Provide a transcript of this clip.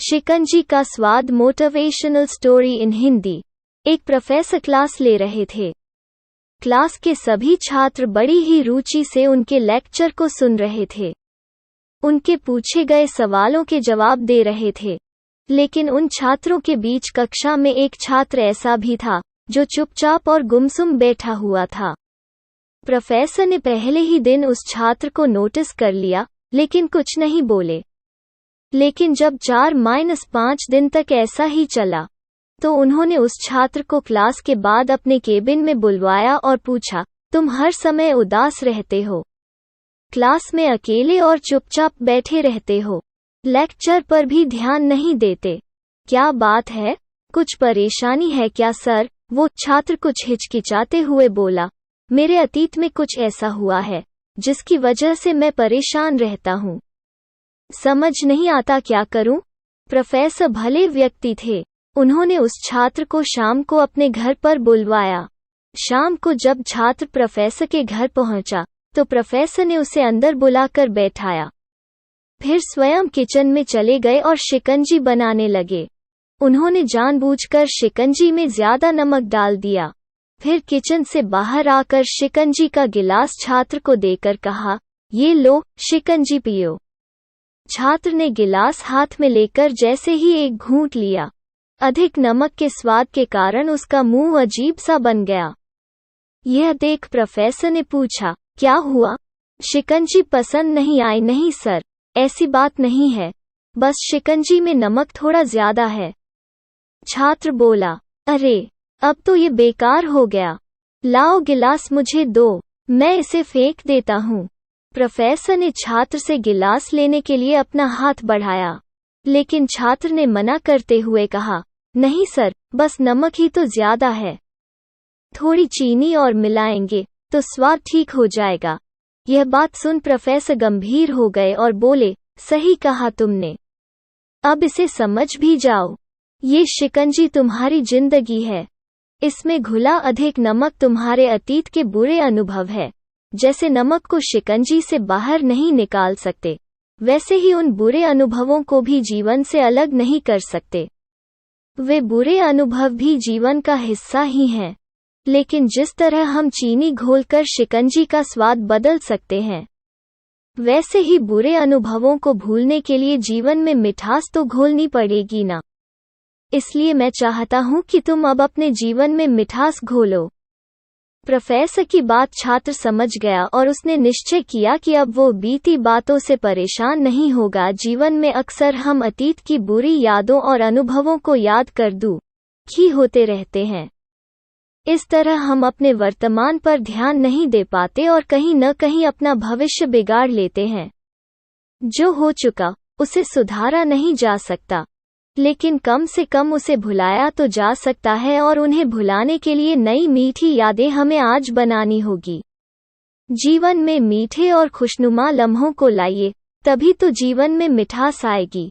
शिकंजी का स्वाद motivational story in Hindi. एक प्रोफेसर क्लास ले रहे थे। क्लास के सभी छात्र बड़ी ही रुचि से उनके लेक्चर को सुन रहे थे। उनके पूछे गए सवालों के जवाब दे रहे थे। लेकिन उन छात्रों के बीच कक्षा में एक छात्र ऐसा भी था जो चुपचाप और गुमसुम बैठा हुआ था। प्रोफेसर ने पहले ही दिन उस छात्र को नोटिस कर लिया, लेकिन कुछ नहीं बोले। लेकिन जब 4-5 दिन तक ऐसा ही चला, तो उन्होंने उस छात्र को क्लास के बाद अपने केबिन में बुलवाया और पूछा, तुम हर समय उदास रहते हो, क्लास में अकेले और चुपचाप बैठे रहते हो, लेक्चर पर भी ध्यान नहीं देते, क्या बात है? कुछ परेशानी है क्या सर? वो छात्र कुछ हिचकिचाते हुए बोला, मेरे अतीत में कुछ ऐसा हुआ है जिसकी वजह से मैं परेशान रहता हूँ। समझ नहीं आता क्या करूं? प्रोफेसर भले व्यक्ति थे। उन्होंने उस छात्र को शाम को अपने घर पर बुलवाया। शाम को जब छात्र प्रोफेसर के घर पहुंचा, तो प्रोफेसर ने उसे अंदर बुलाकर बैठाया। फिर स्वयं किचन में चले गए और शिकंजी बनाने लगे। उन्होंने जानबूझकर शिकंजी में ज्यादा नमक डाल दिया। फिर किचन से बाहर आकर शिकंजी का गिलास छात्र को देकर कहा, ये लो, शिकंजी पियो। छात्र ने गिलास हाथ में लेकर जैसे ही एक घूंट लिया, अधिक नमक के स्वाद के कारण उसका मुंह अजीब सा बन गया। यह देख प्रोफेसर ने पूछा, क्या हुआ? शिकंजी पसंद नहीं आई? नहीं सर, ऐसी बात नहीं है, बस शिकंजी में नमक थोड़ा ज्यादा है। छात्र बोला, अरे, अब तो ये बेकार हो गया। लाओ गिलास मुझे दो, मैं इसे फेंक देता हूँ। प्रोफेसर ने छात्र से गिलास लेने के लिए अपना हाथ बढ़ाया, लेकिन छात्र ने मना करते हुए कहा, नहीं सर, बस नमक ही तो ज्यादा है, थोड़ी चीनी और मिलाएंगे तो स्वाद ठीक हो जाएगा। यह बात सुन प्रोफेसर गंभीर हो गए और बोले, सही कहा तुमने, अब इसे समझ भी जाओ। ये शिकंजी तुम्हारी जिंदगी है, इसमें घुला अधिक नमक तुम्हारे अतीत के बुरे अनुभव है। जैसे नमक को शिकंजी से बाहर नहीं निकाल सकते, वैसे ही उन बुरे अनुभवों को भी जीवन से अलग नहीं कर सकते। वे बुरे अनुभव भी जीवन का हिस्सा ही हैं। लेकिन जिस तरह हम चीनी घोलकर शिकंजी का स्वाद बदल सकते हैं, वैसे ही बुरे अनुभवों को भूलने के लिए जीवन में मिठास तो घोलनी पड़ेगी ना। इसलिए मैं चाहता हूं कि तुम अब अपने जीवन में मिठास घोलो। प्रोफेसर की बात छात्र समझ गया और उसने निश्चय किया कि अब वो बीती बातों से परेशान नहीं होगा। जीवन में अक्सर हम अतीत की बुरी यादों और अनुभवों को याद कर दुखी होते रहते हैं। इस तरह हम अपने वर्तमान पर ध्यान नहीं दे पाते और कहीं न कहीं अपना भविष्य बिगाड़ लेते हैं। जो हो चुका उसे सुधारा नहीं जा सकता, लेकिन कम से कम उसे भुलाया तो जा सकता है, और उन्हें भुलाने के लिए नई मीठी यादें हमें आज बनानी होगी। जीवन में मीठे और खुशनुमा लम्हों को लाइए, तभी तो जीवन में मिठास आएगी।